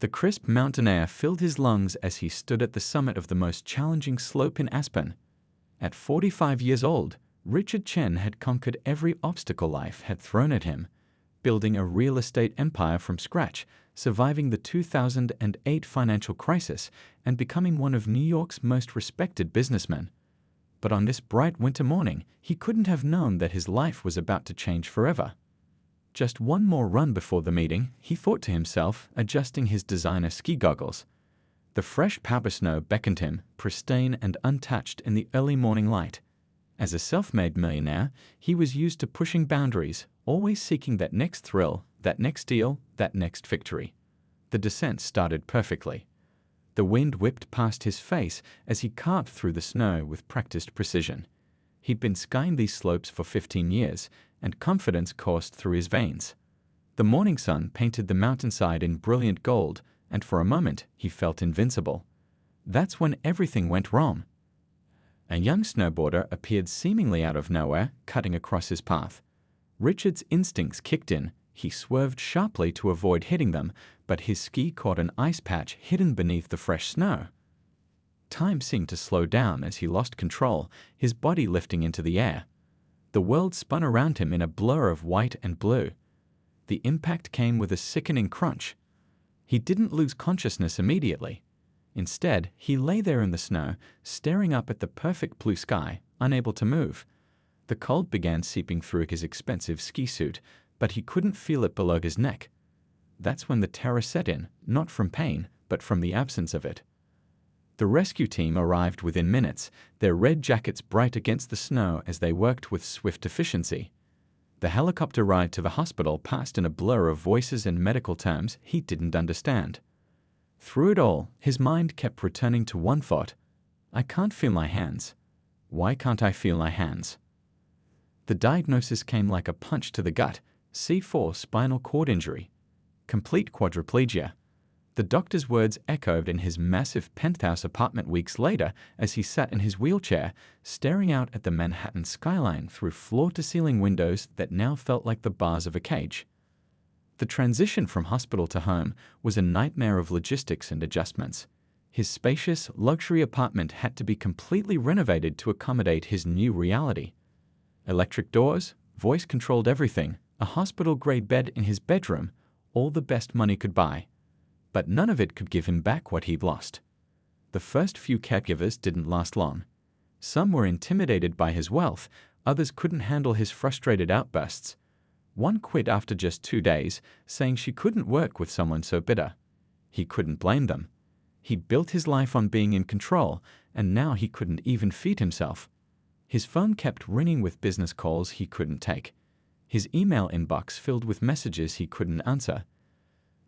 The crisp mountain air filled his lungs as he stood at the summit of the most challenging slope in Aspen. At 45 years old, Richard Chen had conquered every obstacle life had thrown at him, building a real estate empire from scratch, surviving the 2008 financial crisis, and becoming one of New York's most respected businessmen. But on this bright winter morning, he couldn't have known that his life was about to change forever. Just one more run before the meeting, he thought to himself, adjusting his designer ski goggles. The fresh powder snow beckoned him, pristine and untouched in the early morning light. As a self-made millionaire, he was used to pushing boundaries, always seeking that next thrill, that next deal, that next victory. The descent started perfectly. The wind whipped past his face as he carved through the snow with practiced precision. He'd been skiing these slopes for 15 years, and confidence coursed through his veins. The morning sun painted the mountainside in brilliant gold, and for a moment he felt invincible. That's when everything went wrong. A young snowboarder appeared seemingly out of nowhere, cutting across his path. Richard's instincts kicked in. He swerved sharply to avoid hitting them, but his ski caught an ice patch hidden beneath the fresh snow. Time seemed to slow down as he lost control, his body lifting into the air. The world spun around him in a blur of white and blue. The impact came with a sickening crunch. He didn't lose consciousness immediately. Instead, he lay there in the snow, staring up at the perfect blue sky, unable to move. The cold began seeping through his expensive ski suit, but he couldn't feel it below his neck. That's when the terror set in, not from pain, but from the absence of it. The rescue team arrived within minutes, their red jackets bright against the snow as they worked with swift efficiency. The helicopter ride to the hospital passed in a blur of voices and medical terms he didn't understand. Through it all, his mind kept returning to one thought: I can't feel my hands. Why can't I feel my hands? The diagnosis came like a punch to the gut: C4 spinal cord injury. Complete quadriplegia. The doctor's words echoed in his massive penthouse apartment weeks later as he sat in his wheelchair, staring out at the Manhattan skyline through floor-to-ceiling windows that now felt like the bars of a cage. The transition from hospital to home was a nightmare of logistics and adjustments. His spacious, luxury apartment had to be completely renovated to accommodate his new reality. Electric doors, voice-controlled everything, a hospital-grade bed in his bedroom, all the best money could buy. But none of it could give him back what he'd lost. The first few caregivers didn't last long. Some were intimidated by his wealth, others couldn't handle his frustrated outbursts. One quit after just 2 days, saying she couldn't work with someone so bitter. He couldn't blame them. He'd built his life on being in control, and now he couldn't even feed himself. His phone kept ringing with business calls he couldn't take. His email inbox filled with messages he couldn't answer.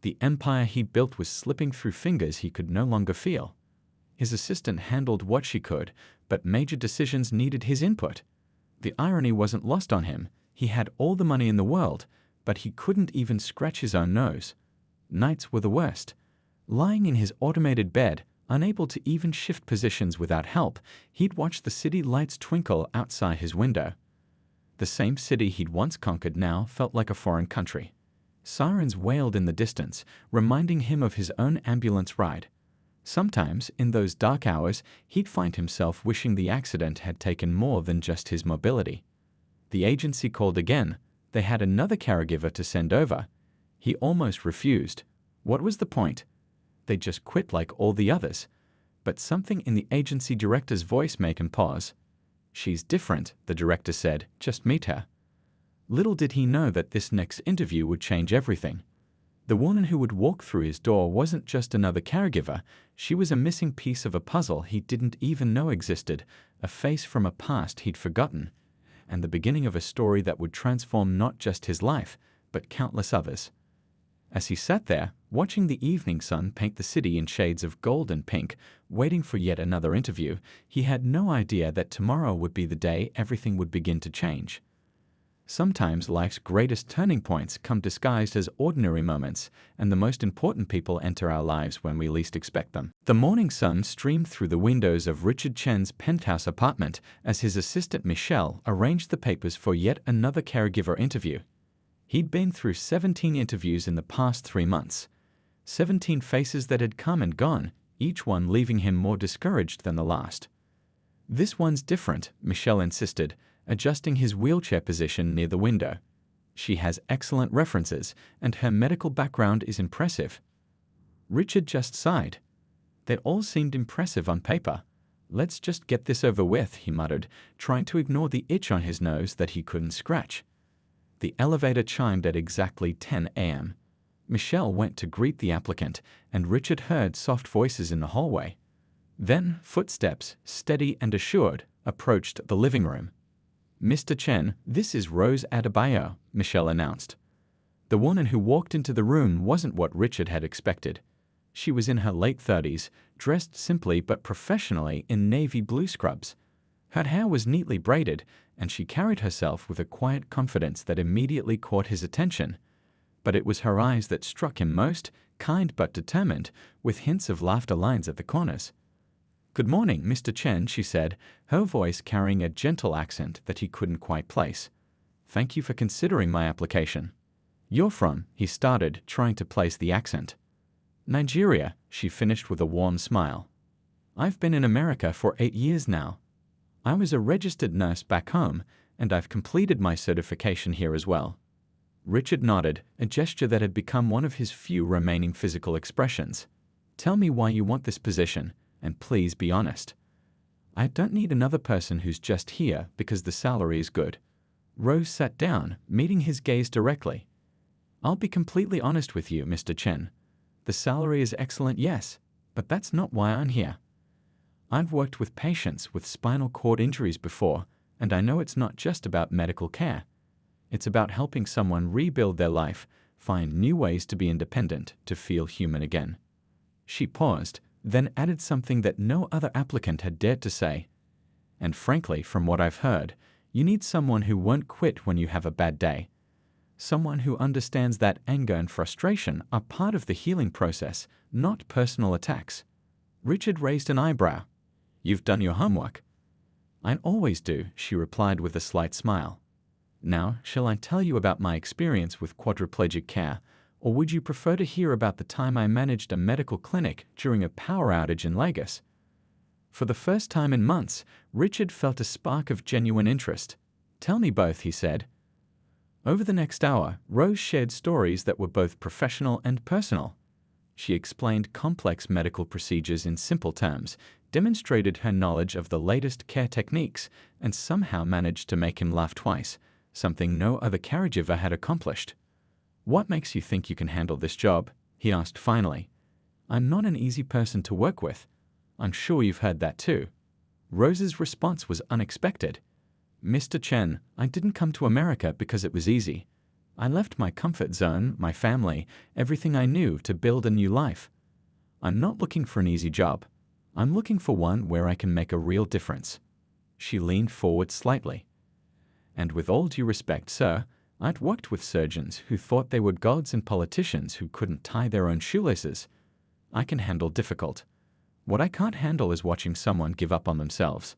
The empire he built was slipping through fingers he could no longer feel. His assistant handled what she could, but major decisions needed his input. The irony wasn't lost on him. He had all the money in the world, but he couldn't even scratch his own nose. Nights were the worst. Lying in his automated bed, unable to even shift positions without help, he'd watch the city lights twinkle outside his window. The same city he'd once conquered now felt like a foreign country. Sirens wailed in the distance, reminding him of his own ambulance ride. Sometimes, in those dark hours, he'd find himself wishing the accident had taken more than just his mobility. The agency called again. They had another caregiver to send over. He almost refused. What was the point? They'd just quit like all the others. But something in the agency director's voice made him pause. She's different, the director said. Just meet her. Little did he know that this next interview would change everything. The woman who would walk through his door wasn't just another caregiver. She was a missing piece of a puzzle he didn't even know existed, a face from a past he'd forgotten, and the beginning of a story that would transform not just his life, but countless others. As he sat there, watching the evening sun paint the city in shades of gold and pink, waiting for yet another interview, he had no idea that tomorrow would be the day everything would begin to change. Sometimes life's greatest turning points come disguised as ordinary moments, and the most important people enter our lives when we least expect them. The morning sun streamed through the windows of Richard Chen's penthouse apartment as his assistant Michelle arranged the papers for yet another caregiver interview. He'd been through 17 interviews in the past 3 months. 17 faces that had come and gone, each one leaving him more discouraged than the last. "This one's different," Michelle insisted, adjusting his wheelchair position near the window. "She has excellent references, and her medical background is impressive." Richard just sighed. They all seemed impressive on paper. "Let's just get this over with," he muttered, trying to ignore the itch on his nose that he couldn't scratch. The elevator chimed at exactly 10 a.m. Michelle went to greet the applicant, and Richard heard soft voices in the hallway. Then footsteps, steady and assured, approached the living room. "Mr. Chen, this is Rose Adebayo," Michelle announced. The woman who walked into the room wasn't what Richard had expected. She was in her late 30s, dressed simply but professionally in navy blue scrubs. Her hair was neatly braided, and she carried herself with a quiet confidence that immediately caught his attention. But it was her eyes that struck him most, kind but determined, with hints of laughter lines at the corners. "Good morning, Mr. Chen," she said, her voice carrying a gentle accent that he couldn't quite place. "Thank you for considering my application." "You're from," he started, trying to place the accent. "Nigeria," she finished with a warm smile. "I've been in America for 8 years now. I was a registered nurse back home, and I've completed my certification here as well." Richard nodded, a gesture that had become one of his few remaining physical expressions. "Tell me why you want this position, and please be honest." "I don't need another person who's just here because the salary is good." Rose sat down, meeting his gaze directly. "I'll be completely honest with you, Mr. Chen. The salary is excellent, yes, but that's not why I'm here. I've worked with patients with spinal cord injuries before, and I know it's not just about medical care. It's about helping someone rebuild their life, find new ways to be independent, to feel human again." She paused, then added something that no other applicant had dared to say. "And frankly, from what I've heard, you need someone who won't quit when you have a bad day. Someone who understands that anger and frustration are part of the healing process, not personal attacks." Richard raised an eyebrow. "You've done your homework." "I always do," she replied with a slight smile. "Now, shall I tell you about my experience with quadriplegic care, or would you prefer to hear about the time I managed a medical clinic during a power outage in Lagos?" For the first time in months, Richard felt a spark of genuine interest. "Tell me both," he said. Over the next hour, Rose shared stories that were both professional and personal. She explained complex medical procedures in simple terms, demonstrated her knowledge of the latest care techniques, and somehow managed to make him laugh twice, something no other caregiver had accomplished. "What makes you think you can handle this job?" he asked finally. "I'm not an easy person to work with." "I'm sure you've heard that too." Rose's response was unexpected. "Mr. Chen, I didn't come to America because it was easy. I left my comfort zone, my family, everything I knew to build a new life. I'm not looking for an easy job. I'm looking for one where I can make a real difference." She leaned forward slightly. "And with all due respect, sir, I'd worked with surgeons who thought they were gods and politicians who couldn't tie their own shoelaces. I can handle difficult. What I can't handle is watching someone give up on themselves."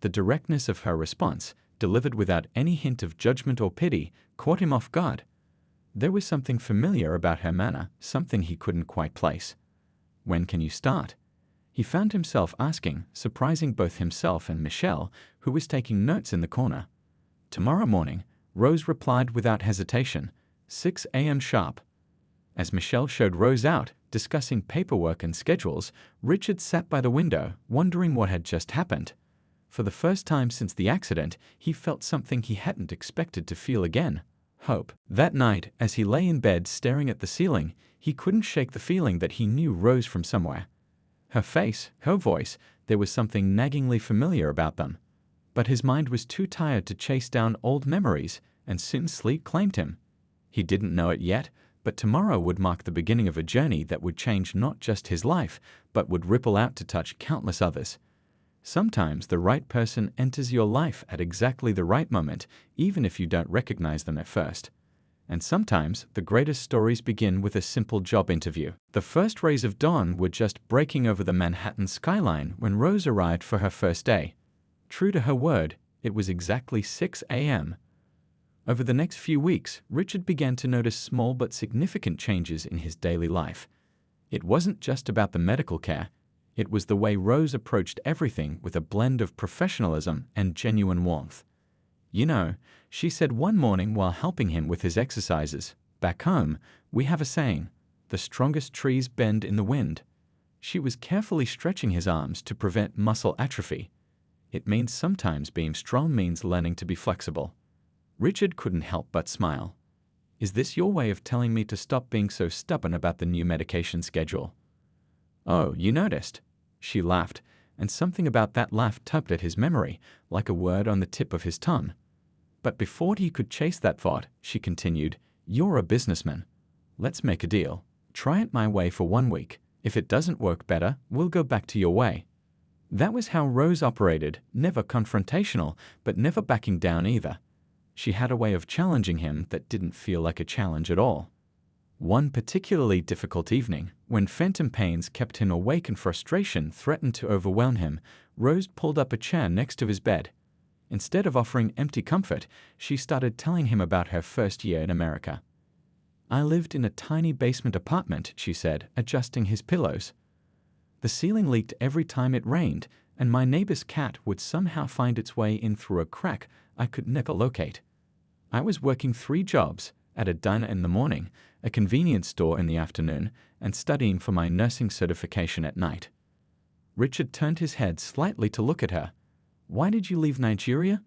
The directness of her response, delivered without any hint of judgment or pity, caught him off guard. There was something familiar about her manner, something he couldn't quite place. "When can you start?" he found himself asking, surprising both himself and Michelle, who was taking notes in the corner. "Tomorrow morning," Rose replied without hesitation. 6 a.m. sharp." As Michelle showed Rose out, discussing paperwork and schedules, Richard sat by the window, wondering what had just happened. For the first time since the accident, he felt something he hadn't expected to feel again: hope. That night, as he lay in bed staring at the ceiling, he couldn't shake the feeling that he knew Rose from somewhere. Her face, her voice, there was something naggingly familiar about them. But his mind was too tired to chase down old memories, and soon sleep claimed him. He didn't know it yet, but tomorrow would mark the beginning of a journey that would change not just his life, but would ripple out to touch countless others. Sometimes the right person enters your life at exactly the right moment, even if you don't recognize them at first. And sometimes the greatest stories begin with a simple job interview. The first rays of dawn were just breaking over the Manhattan skyline when Rose arrived for her first day. True to her word, it was exactly 6 a.m. Over the next few weeks, Richard began to notice small but significant changes in his daily life. It wasn't just about the medical care. It was the way Rose approached everything with a blend of professionalism and genuine warmth. You know, she said one morning while helping him with his exercises, back home, we have a saying, the strongest trees bend in the wind. She was carefully stretching his arms to prevent muscle atrophy. It means sometimes being strong means learning to be flexible. Richard couldn't help but smile. Is this your way of telling me to stop being so stubborn about the new medication schedule? Oh, you noticed? She laughed, and something about that laugh tugged at his memory, like a word on the tip of his tongue. But before he could chase that thought, she continued, You're a businessman. Let's make a deal. Try it my way for 1 week. If it doesn't work better, we'll go back to your way. That was how Rose operated, never confrontational, but never backing down either. She had a way of challenging him that didn't feel like a challenge at all. One particularly difficult evening, when phantom pains kept him awake and frustration threatened to overwhelm him, Rose pulled up a chair next to his bed. Instead of offering empty comfort, she started telling him about her first year in America. I lived in a tiny basement apartment, she said, adjusting his pillows. The ceiling leaked every time it rained, and my neighbor's cat would somehow find its way in through a crack I could never locate. I was working 3 jobs, at a diner in the morning, a convenience store in the afternoon, and studying for my nursing certification at night. Richard turned his head slightly to look at her. Why did you leave Nigeria?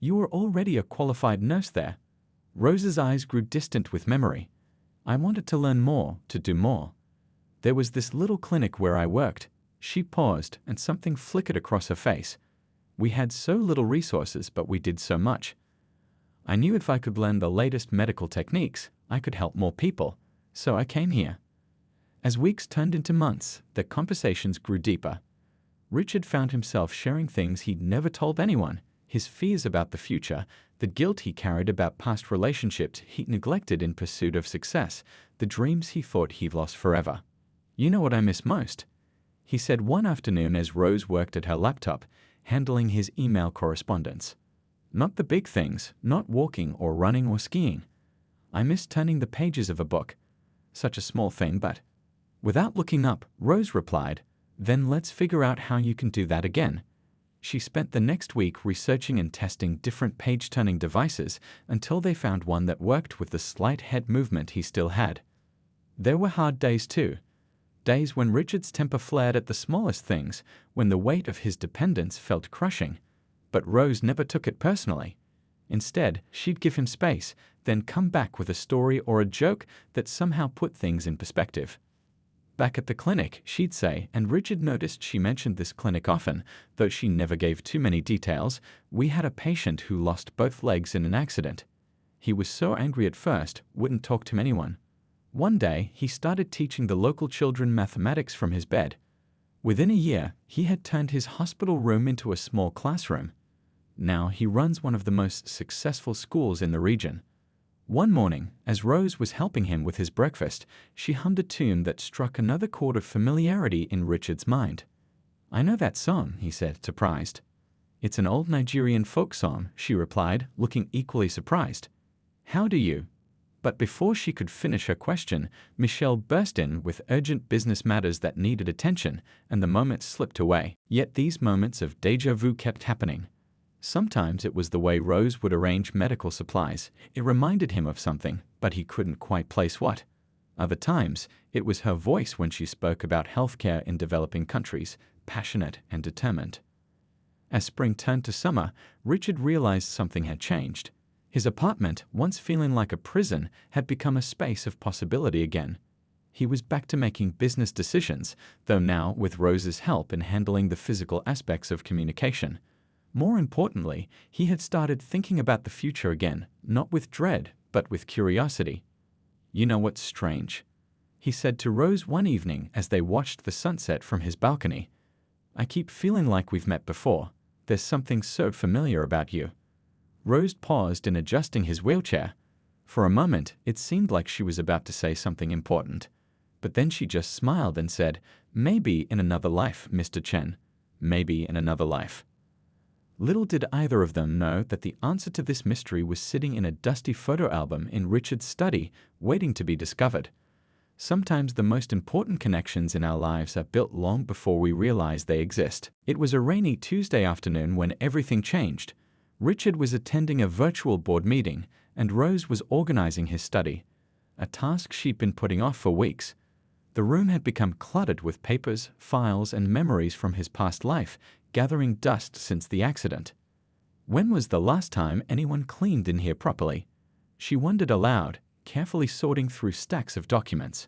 You were already a qualified nurse there. Rose's eyes grew distant with memory. I wanted to learn more, to do more. There was this little clinic where I worked. She paused, and something flickered across her face. We had so little resources, but we did so much. I knew if I could blend the latest medical techniques, I could help more people, so I came here. As weeks turned into months, the conversations grew deeper. Richard found himself sharing things he'd never told anyone, his fears about the future, the guilt he carried about past relationships he'd neglected in pursuit of success, the dreams he thought he'd lost forever. You know what I miss most? He said one afternoon as Rose worked at her laptop, handling his email correspondence. Not the big things, not walking or running or skiing. I miss turning the pages of a book. Such a small thing, but... Without looking up, Rose replied, Then let's figure out how you can do that again. She spent the next week researching and testing different page-turning devices until they found one that worked with the slight head movement he still had. There were hard days too. Days when Richard's temper flared at the smallest things, when the weight of his dependence felt crushing. But Rose never took it personally. Instead, she'd give him space, then come back with a story or a joke that somehow put things in perspective. Back at the clinic, she'd say, and Richard noticed she mentioned this clinic often, though she never gave too many details, we had a patient who lost both legs in an accident. He was so angry at first, wouldn't talk to anyone. One day, he started teaching the local children mathematics from his bed. Within a year, he had turned his hospital room into a small classroom. Now he runs one of the most successful schools in the region. One morning, as Rose was helping him with his breakfast, she hummed a tune that struck another chord of familiarity in Richard's mind. I know that song, he said, surprised. It's an old Nigerian folk song, she replied, looking equally surprised. How do you? But before she could finish her question, Michelle burst in with urgent business matters that needed attention, and the moment slipped away. Yet these moments of déjà vu kept happening. Sometimes it was the way Rose would arrange medical supplies. It reminded him of something, but he couldn't quite place what. Other times, it was her voice when she spoke about healthcare in developing countries, passionate and determined. As spring turned to summer, Richard realized something had changed. His apartment, once feeling like a prison, had become a space of possibility again. He was back to making business decisions, though now with Rose's help in handling the physical aspects of communication. More importantly, he had started thinking about the future again, not with dread, but with curiosity. You know what's strange? He said to Rose one evening as they watched the sunset from his balcony. I keep feeling like we've met before. There's something so familiar about you. Rose paused in adjusting his wheelchair. For a moment, it seemed like she was about to say something important. But then she just smiled and said, Maybe in another life, Mr. Chen. Maybe in another life. Little did either of them know that the answer to this mystery was sitting in a dusty photo album in Richard's study, waiting to be discovered. Sometimes the most important connections in our lives are built long before we realize they exist. It was a rainy Tuesday afternoon when everything changed. Richard was attending a virtual board meeting, and Rose was organizing his study, a task she'd been putting off for weeks. The room had become cluttered with papers, files, and memories from his past life, gathering dust since the accident. When was the last time anyone cleaned in here properly? She wondered aloud, carefully sorting through stacks of documents.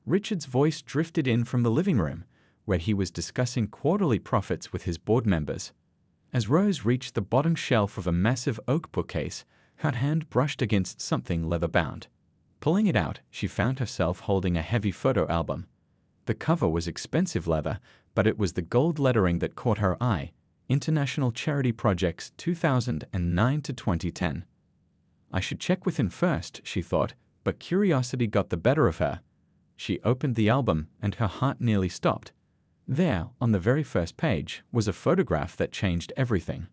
Richard's voice drifted in from the living room, where he was discussing quarterly profits with his board members. As Rose reached the bottom shelf of a massive oak bookcase, her hand brushed against something leather-bound. Pulling it out, she found herself holding a heavy photo album. The cover was expensive leather, but it was the gold lettering that caught her eye: International Charity Projects 2009 to 2010. I should check with him first, she thought, but curiosity got the better of her. She opened the album, and her heart nearly stopped. There, on the very first page, was a photograph that changed everything.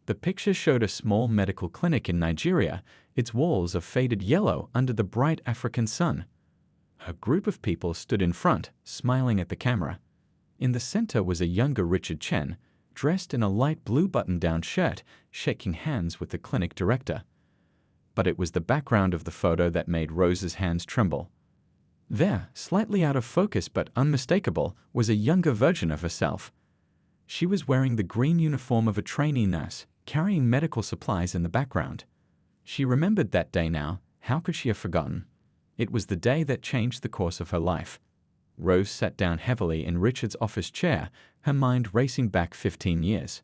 The picture showed a small medical clinic in Nigeria, its walls a faded yellow under the bright African sun. A group of people stood in front, smiling at the camera. In the center was a younger Richard Chen, dressed in a light blue button-down shirt, shaking hands with the clinic director. But it was the background of the photo that made Rose's hands tremble. There, slightly out of focus but unmistakable, was a younger version of herself. She was wearing the green uniform of a trainee nurse, carrying medical supplies in the background. She remembered that day now. How could she have forgotten? It was the day that changed the course of her life. Rose sat down heavily in Richard's office chair, her mind racing back 15 years.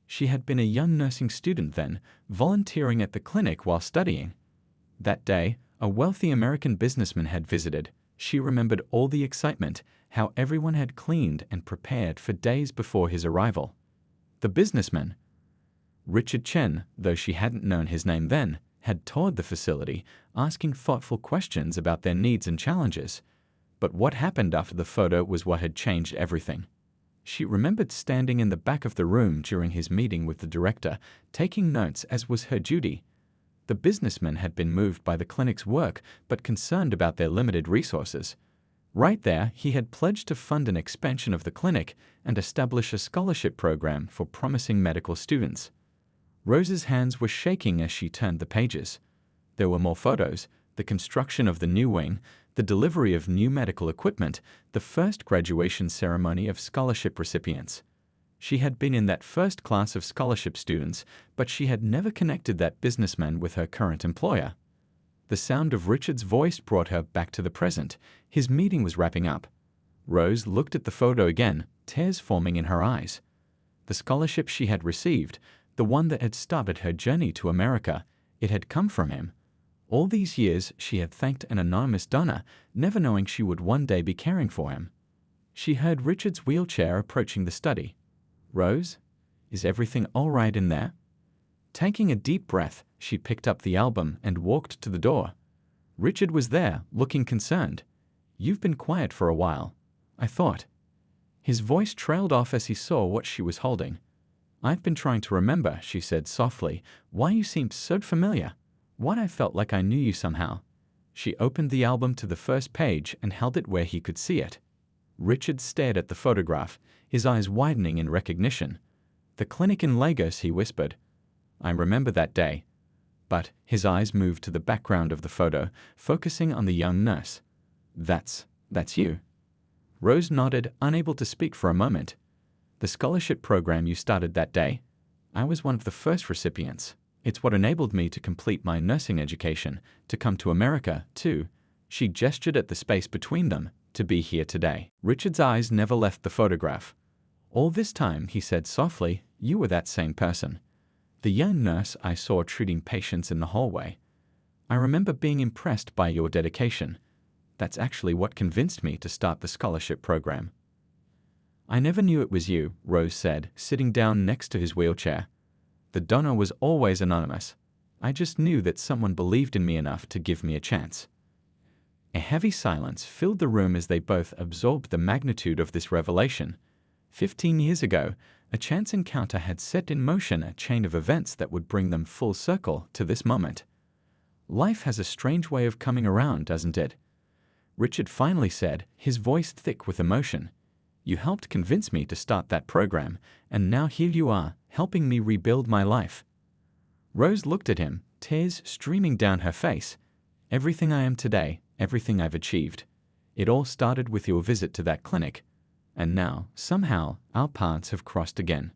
She had been a young nursing student then, volunteering at the clinic while studying. That day, a wealthy American businessman had visited. She remembered all the excitement, how everyone had cleaned and prepared for days before his arrival. The businessman, Richard Chen, though she hadn't known his name then, had toured the facility, asking thoughtful questions about their needs and challenges. But what happened after the photo was what had changed everything. She remembered standing in the back of the room during his meeting with the director, taking notes as was her duty. The businessman had been moved by the clinic's work, but concerned about their limited resources. Right there, he had pledged to fund an expansion of the clinic and establish a scholarship program for promising medical students. Rose's hands were shaking as she turned the pages. There were more photos: the construction of the new wing, the delivery of new medical equipment, the first graduation ceremony of scholarship recipients. She had been in that first class of scholarship students, but she had never connected that businessman with her current employer. The sound of Richard's voice brought her back to the present. His meeting was wrapping up. Rose looked at the photo again, tears forming in her eyes. The scholarship she had received, the one that had started her journey to America, it had come from him. All these years she had thanked an anonymous donor, never knowing she would one day be caring for him. She heard Richard's wheelchair approaching the study. "Rose, is everything all right in there?" Taking a deep breath, she picked up the album and walked to the door. Richard was there, looking concerned. "You've been quiet for a while, I thought." His voice trailed off as he saw what she was holding. "I've been trying to remember," she said softly, "why you seemed so familiar. Why I felt like I knew you somehow." She opened the album to the first page and held it where he could see it. Richard stared at the photograph, his eyes widening in recognition. "The clinic in Lagos," he whispered. "I remember that day." But his eyes moved to the background of the photo, focusing on the young nurse. That's you." Rose nodded, unable to speak for a moment. "The scholarship program you started that day? I was one of the first recipients. It's what enabled me to complete my nursing education, to come to America, too." She gestured at the space between them, "to be here today." Richard's eyes never left the photograph. "All this time," he said softly, "you were that same person. The young nurse I saw treating patients in the hallway. I remember being impressed by your dedication. That's actually what convinced me to start the scholarship program." "I never knew it was you," Rose said, sitting down next to his wheelchair. "The donor was always anonymous. I just knew that someone believed in me enough to give me a chance." A heavy silence filled the room as they both absorbed the magnitude of this revelation. 15 years ago, a chance encounter had set in motion a chain of events that would bring them full circle to this moment. Life has a strange way of coming around, doesn't it? Richard finally said, his voice thick with emotion. "You helped convince me to start that program, and now here you are, helping me rebuild my life." Rose looked at him, tears streaming down her face. "Everything I am today, everything I've achieved. It all started with your visit to that clinic. And now, somehow, our paths have crossed again."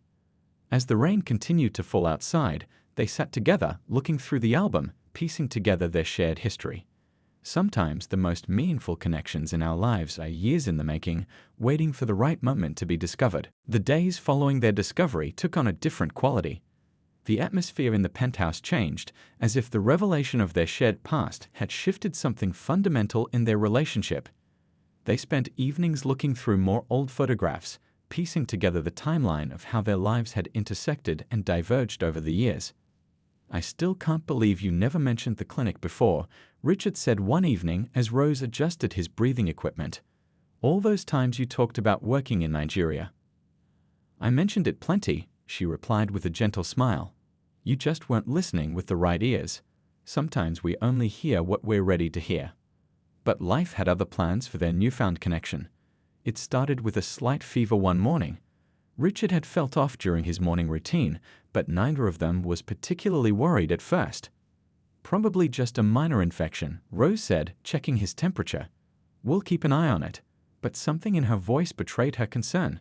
As the rain continued to fall outside, they sat together, looking through the album, piecing together their shared history. Sometimes the most meaningful connections in our lives are years in the making, waiting for the right moment to be discovered. The days following their discovery took on a different quality. The atmosphere in the penthouse changed, as if the revelation of their shared past had shifted something fundamental in their relationship. They spent evenings looking through more old photographs, piecing together the timeline of how their lives had intersected and diverged over the years. "I still can't believe you never mentioned the clinic before," Richard said one evening as Rose adjusted his breathing equipment. "All those times you talked about working in Nigeria." "I mentioned it plenty," she replied with a gentle smile. "You just weren't listening with the right ears. Sometimes we only hear what we're ready to hear." But life had other plans for their newfound connection. It started with a slight fever one morning. Richard had felt off during his morning routine, but neither of them was particularly worried at first. "Probably just a minor infection," Rose said, checking his temperature. "We'll keep an eye on it." But something in her voice betrayed her concern.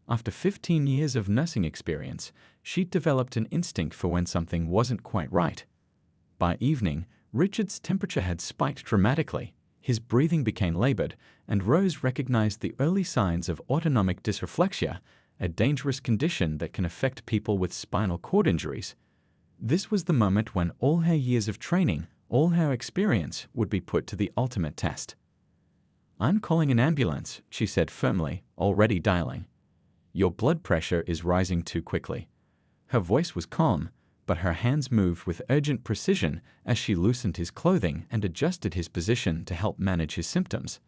After 15 years of nursing experience, she'd developed an instinct for when something wasn't quite right. By evening, Richard's temperature had spiked dramatically. His breathing became labored, and Rose recognized the early signs of autonomic dysreflexia, a dangerous condition that can affect people with spinal cord injuries. This was the moment when all her years of training, all her experience, would be put to the ultimate test. "I'm calling an ambulance," she said firmly, already dialing. "Your blood pressure is rising too quickly." Her voice was calm, but her hands moved with urgent precision as she loosened his clothing and adjusted his position to help manage his symptoms.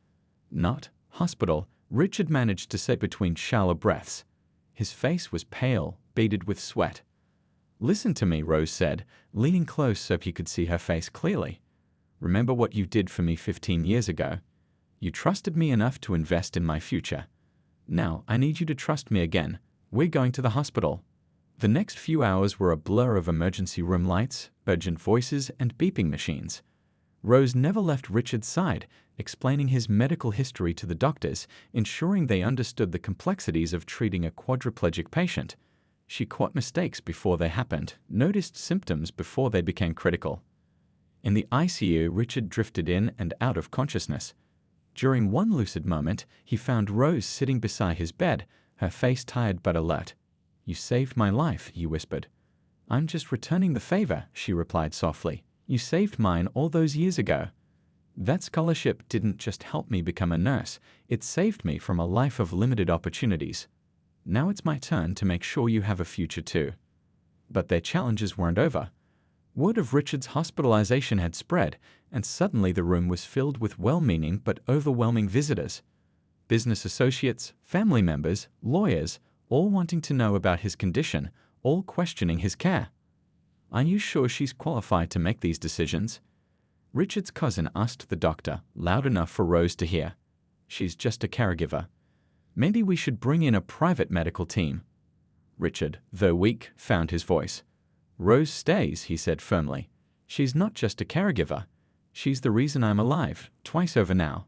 "Not hospital," Richard managed to say between shallow breaths. His face was pale, beaded with sweat. "Listen to me," Rose said, leaning close so he could see her face clearly. "Remember what you did for me 15 years ago? You trusted me enough to invest in my future. Now I need you to trust me again. We're going to the hospital." The next few hours were a blur of emergency room lights, urgent voices, and beeping machines. Rose never left Richard's side, explaining his medical history to the doctors, ensuring they understood the complexities of treating a quadriplegic patient. She caught mistakes before they happened, noticed symptoms before they became critical. In the ICU, Richard drifted in and out of consciousness. During one lucid moment, he found Rose sitting beside his bed, her face tired but alert. "You saved my life," he whispered. "I'm just returning the favor," she replied softly. "You saved mine all those years ago. That scholarship didn't just help me become a nurse, it saved me from a life of limited opportunities. Now it's my turn to make sure you have a future too." But their challenges weren't over. Word of Richard's hospitalization had spread, and suddenly the room was filled with well-meaning but overwhelming visitors. Business associates, family members, lawyers, all wanting to know about his condition, all questioning his care. "Are you sure she's qualified to make these decisions?" Richard's cousin asked the doctor, loud enough for Rose to hear. "She's just a caregiver. Maybe we should bring in a private medical team." Richard, though weak, found his voice. "Rose stays," he said firmly. "She's not just a caregiver. She's the reason I'm alive, twice over now.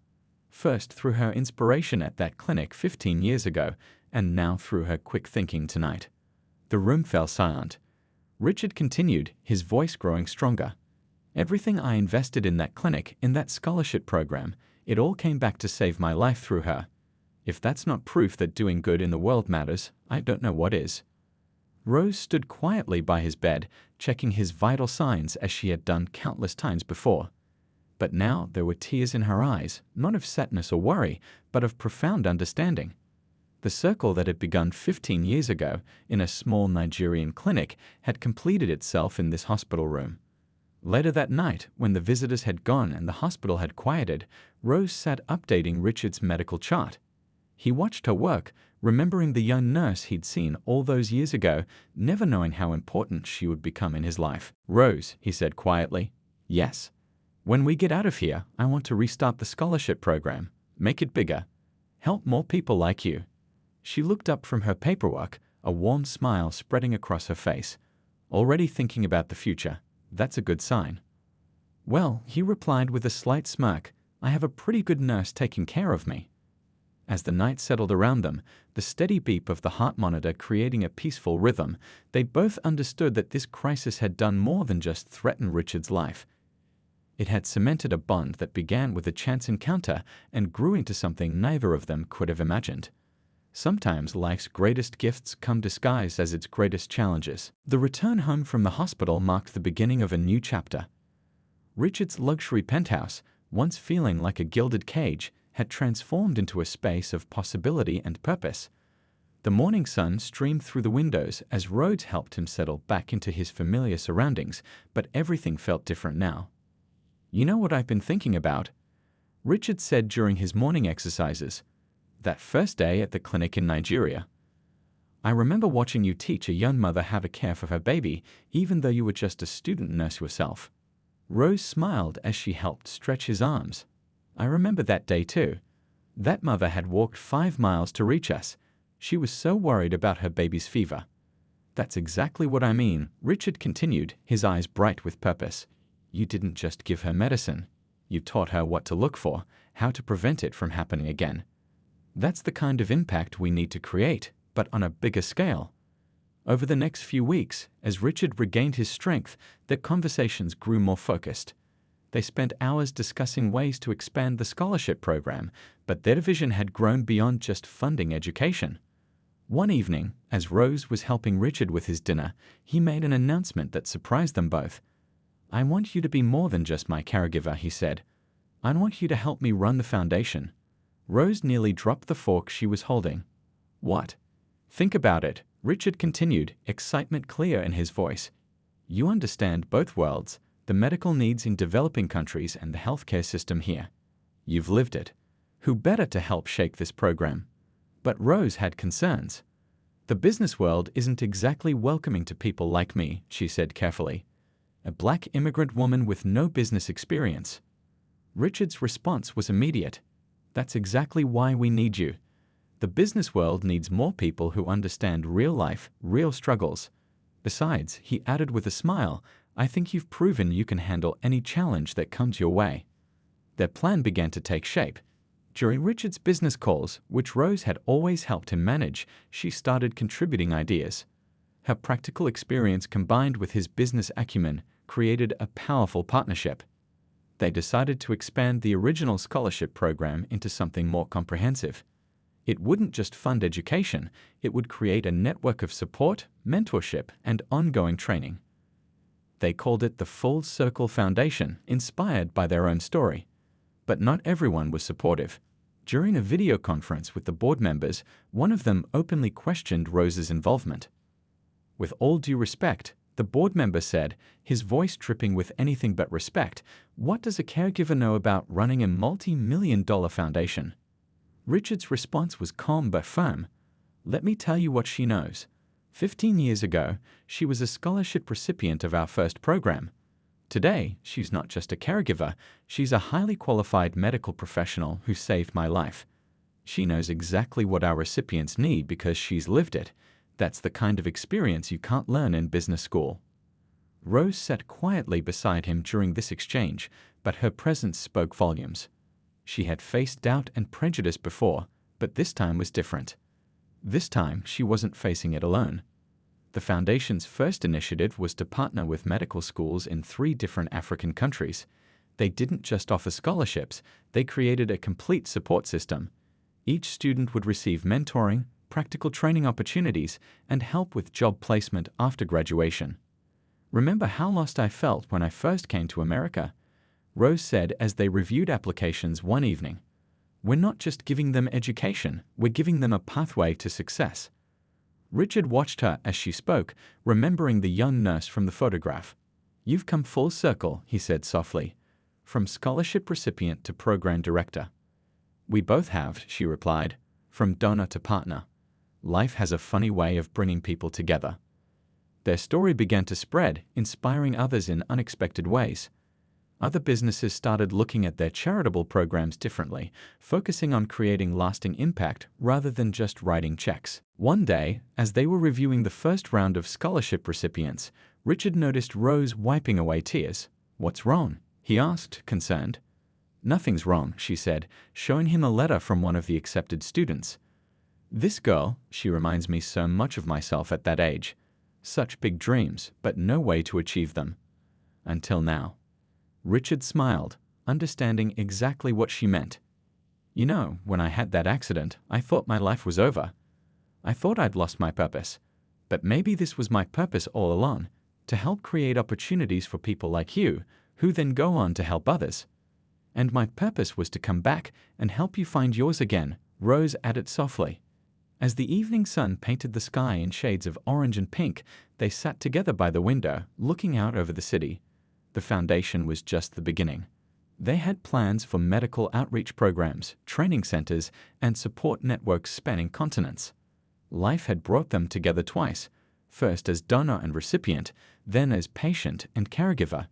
First through her inspiration at that clinic 15 years ago, and now through her quick thinking tonight." The room fell silent. Richard continued, his voice growing stronger. "Everything I invested in that clinic, in that scholarship program, it all came back to save my life through her. If that's not proof that doing good in the world matters, I don't know what is." Rose stood quietly by his bed, checking his vital signs as she had done countless times before. But now there were tears in her eyes, not of sadness or worry, but of profound understanding. The circle that had begun 15 years ago in a small Nigerian clinic had completed itself in this hospital room. Later that night, when the visitors had gone and the hospital had quieted, Rose sat updating Richard's medical chart. He watched her work, remembering the young nurse he'd seen all those years ago, never knowing how important she would become in his life. "Rose," he said quietly. "Yes?" When we get out of here, I want to restart the scholarship program, make it bigger, help more people like you. She looked up from her paperwork, a warm smile spreading across her face. Already thinking about the future. That's a good sign. Well, he replied with a slight smirk, I have a pretty good nurse taking care of me. As the night settled around them, the steady beep of the heart monitor creating a peaceful rhythm, they both understood that this crisis had done more than just threaten Richard's life. It had cemented a bond that began with a chance encounter and grew into something neither of them could have imagined. Sometimes life's greatest gifts come disguised as its greatest challenges. The return home from the hospital marked the beginning of a new chapter. Richard's luxury penthouse, once feeling like a gilded cage, had transformed into a space of possibility and purpose. The morning sun streamed through the windows as Rhodes helped him settle back into his familiar surroundings, but everything felt different now. You know what I've been thinking about? Richard said during his morning exercises. That first day at the clinic in Nigeria. I remember watching you teach a young mother how to care for her baby, even though you were just a student nurse yourself. Rose smiled as she helped stretch his arms. I remember that day too. That mother had walked 5 miles to reach us. She was so worried about her baby's fever. That's exactly what I mean, Richard continued, his eyes bright with purpose. You didn't just give her medicine. You taught her what to look for, how to prevent it from happening again. That's the kind of impact we need to create, but on a bigger scale. Over the next few weeks, as Richard regained his strength, their conversations grew more focused. They spent hours discussing ways to expand the scholarship program, but their vision had grown beyond just funding education. One evening, as Rose was helping Richard with his dinner, he made an announcement that surprised them both. I want you to be more than just my caregiver, he said. I want you to help me run the foundation. Rose nearly dropped the fork she was holding. What? Think about it, Richard continued, excitement clear in his voice. You understand both worlds, the medical needs in developing countries and the healthcare system here. You've lived it. Who better to help shape this program? But Rose had concerns. The business world isn't exactly welcoming to people like me, she said carefully. A black immigrant woman with no business experience. Richard's response was immediate. That's exactly why we need you. The business world needs more people who understand real life, real struggles. Besides, he added with a smile, I think you've proven you can handle any challenge that comes your way. Their plan began to take shape. During Richard's business calls, which Rose had always helped him manage, she started contributing ideas. Her practical experience combined with his business acumen created a powerful partnership. They decided to expand the original scholarship program into something more comprehensive. It wouldn't just fund education, it would create a network of support, mentorship, and ongoing training. They called it the Full Circle Foundation, inspired by their own story. But not everyone was supportive. During a video conference with the board members, one of them openly questioned Rose's involvement. With all due respect, the board member said, his voice dripping with anything but respect, what does a caregiver know about running a multi-million-dollar foundation? Richard's response was calm but firm. Let me tell you what she knows. 15 years ago, she was a scholarship recipient of our first program. Today, she's not just a caregiver, she's a highly qualified medical professional who saved my life. She knows exactly what our recipients need because she's lived it. That's the kind of experience you can't learn in business school. Rose sat quietly beside him during this exchange, but her presence spoke volumes. She had faced doubt and prejudice before, but this time was different. This time, she wasn't facing it alone. The Foundation's first initiative was to partner with medical schools in 3 different African countries. They didn't just offer scholarships, they created a complete support system. Each student would receive mentoring, practical training opportunities, and help with job placement after graduation. Remember how lost I felt when I first came to America? Rose said as they reviewed applications one evening. We're not just giving them education, we're giving them a pathway to success. Richard watched her as she spoke, remembering the young nurse from the photograph. You've come full circle, he said softly, from scholarship recipient to program director. We both have, she replied, from donor to partner. Life has a funny way of bringing people together. Their story began to spread, inspiring others in unexpected ways. Other businesses started looking at their charitable programs differently, focusing on creating lasting impact rather than just writing checks. One day, as they were reviewing the first round of scholarship recipients, Richard noticed Rose wiping away tears. "What's wrong?" he asked, concerned. "Nothing's wrong," she said, showing him a letter from one of the accepted students. "This girl, she reminds me so much of myself at that age. Such big dreams, but no way to achieve them. Until now." Richard smiled, understanding exactly what she meant. "You know, when I had that accident, I thought my life was over. I thought I'd lost my purpose. But maybe this was my purpose all along, to help create opportunities for people like you, who then go on to help others. And my purpose was to come back and help you find yours again," Rose added softly. As the evening sun painted the sky in shades of orange and pink, they sat together by the window, looking out over the city. The foundation was just the beginning. They had plans for medical outreach programs, training centers, and support networks spanning continents. Life had brought them together twice, first as donor and recipient, then as patient and caregiver.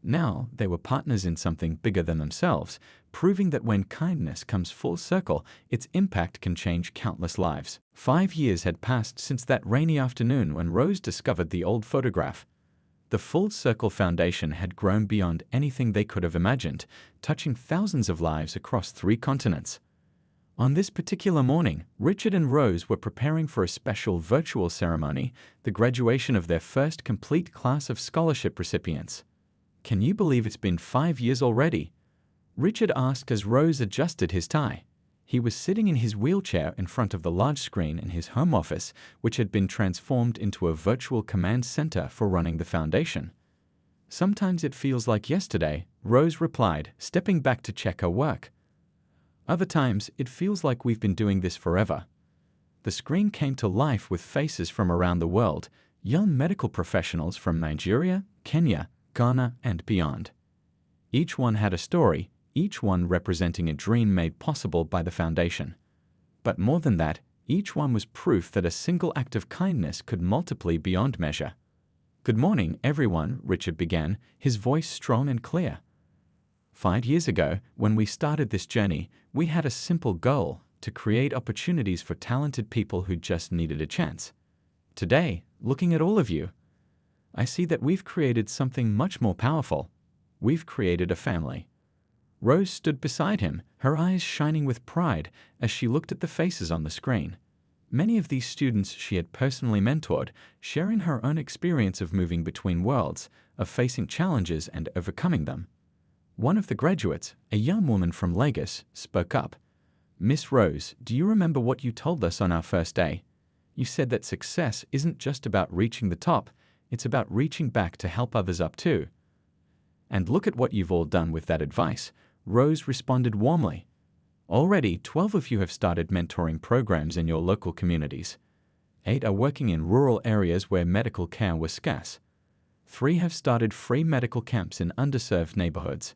Now they were partners in something bigger than themselves, proving that when kindness comes full circle, its impact can change countless lives. 5 years had passed since that rainy afternoon when Rose discovered the old photograph. The Full Circle Foundation had grown beyond anything they could have imagined, touching thousands of lives across 3 continents. On this particular morning, Richard and Rose were preparing for a special virtual ceremony, the graduation of their first complete class of scholarship recipients. "Can you believe it's been 5 years already?" Richard asked as Rose adjusted his tie. He was sitting in his wheelchair in front of the large screen in his home office, which had been transformed into a virtual command center for running the foundation. "Sometimes it feels like yesterday," Rose replied, stepping back to check her work. "Other times, it feels like we've been doing this forever." The screen came to life with faces from around the world, young medical professionals from Nigeria, Kenya, Ghana, and beyond. Each one had a story, each one representing a dream made possible by the foundation. But more than that, each one was proof that a single act of kindness could multiply beyond measure. "Good morning, everyone," Richard began, his voice strong and clear. 5 years ago, when we started this journey, we had a simple goal: to create opportunities for talented people who just needed a chance. Today, looking at all of you, I see that we've created something much more powerful. We've created a family." Rose stood beside him, her eyes shining with pride as she looked at the faces on the screen. Many of these students she had personally mentored, sharing her own experience of moving between worlds, of facing challenges and overcoming them. One of the graduates, a young woman from Lagos, spoke up. "Miss Rose, do you remember what you told us on our first day? You said that success isn't just about reaching the top, it's about reaching back to help others up too. And look at what you've all done with that advice," Rose responded warmly. "Already, 12 of you have started mentoring programs in your local communities. 8 are working in rural areas where medical care was scarce. 3 have started free medical camps in underserved neighborhoods."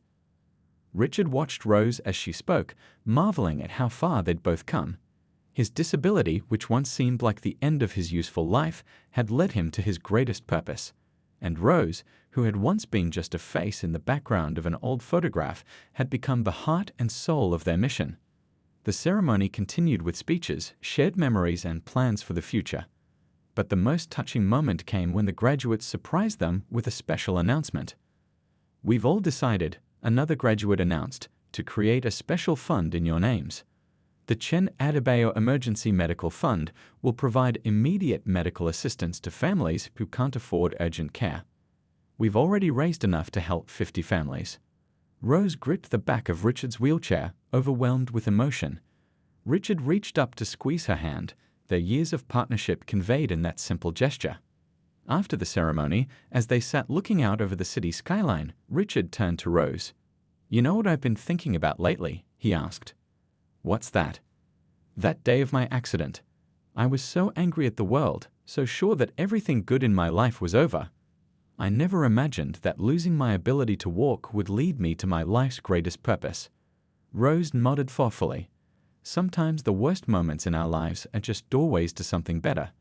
Richard watched Rose as she spoke, marveling at how far they'd both come. His disability, which once seemed like the end of his useful life, had led him to his greatest purpose. And Rose, who had once been just a face in the background of an old photograph, had become the heart and soul of their mission. The ceremony continued with speeches, shared memories, and plans for the future. But the most touching moment came when the graduates surprised them with a special announcement. "We've all decided," another graduate announced, "to create a special fund in your names. The Chen Adebayo Emergency Medical Fund will provide immediate medical assistance to families who can't afford urgent care. We've already raised enough to help 50 families." Rose gripped the back of Richard's wheelchair, overwhelmed with emotion. Richard reached up to squeeze her hand, their years of partnership conveyed in that simple gesture. After the ceremony, as they sat looking out over the city skyline, Richard turned to Rose. "You know what I've been thinking about lately?" he asked. "What's that?" "That day of my accident. I was so angry at the world, so sure that everything good in my life was over. I never imagined that losing my ability to walk would lead me to my life's greatest purpose." Rose nodded thoughtfully. "Sometimes the worst moments in our lives are just doorways to something better.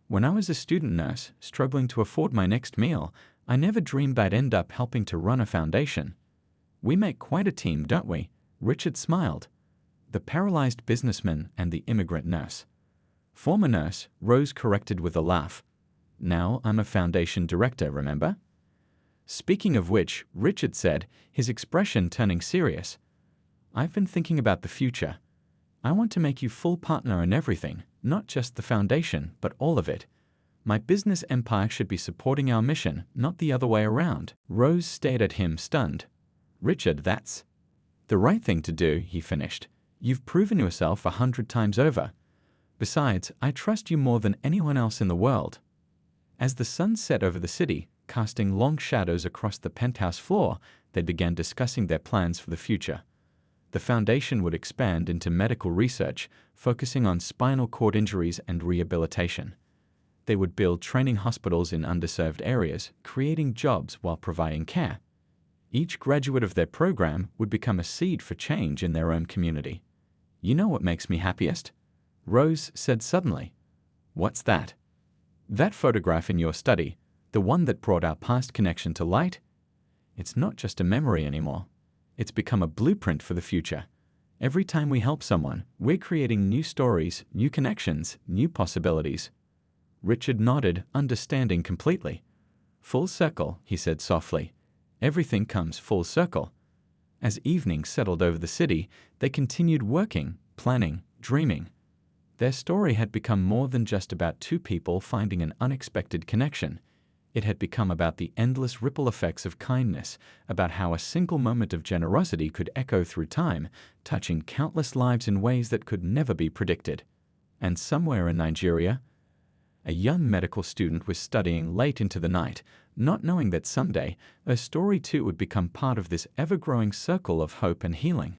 When I was a student nurse, struggling to afford my next meal, I never dreamed I'd end up helping to run a foundation. We make quite a team, don't we? Richard smiled. The paralyzed businessman and the immigrant nurse. Former nurse, Rose corrected with a laugh. Now I'm a foundation director, remember? Speaking of which, Richard said, his expression turning serious. I've been thinking about the future. I want to make you full partner in everything, not just the foundation, but all of it. My business empire should be supporting our mission, not the other way around. Rose stared at him, stunned. Richard, that's the right thing to do, he finished. You've proven yourself 100 times over. Besides, I trust you more than anyone else in the world. As the sun set over the city, casting long shadows across the penthouse floor, they began discussing their plans for the future. The foundation would expand into medical research, focusing on spinal cord injuries and rehabilitation. They would build training hospitals in underserved areas, creating jobs while providing care. Each graduate of their program would become a seed for change in their own community. You know what makes me happiest? Rose said suddenly. What's that? That photograph in your study, the one that brought our past connection to light? It's not just a memory anymore. It's become a blueprint for the future. Every time we help someone, we're creating new stories, new connections, new possibilities. Richard nodded, understanding completely. Full circle, he said softly. Everything comes full circle. As evening settled over the city, they continued working, planning, dreaming. Their story had become more than just about two people finding an unexpected connection. It had become about the endless ripple effects of kindness, about how a single moment of generosity could echo through time, touching countless lives in ways that could never be predicted. And somewhere in Nigeria, a young medical student was studying late into the night, not knowing that someday, her story too would become part of this ever-growing circle of hope and healing.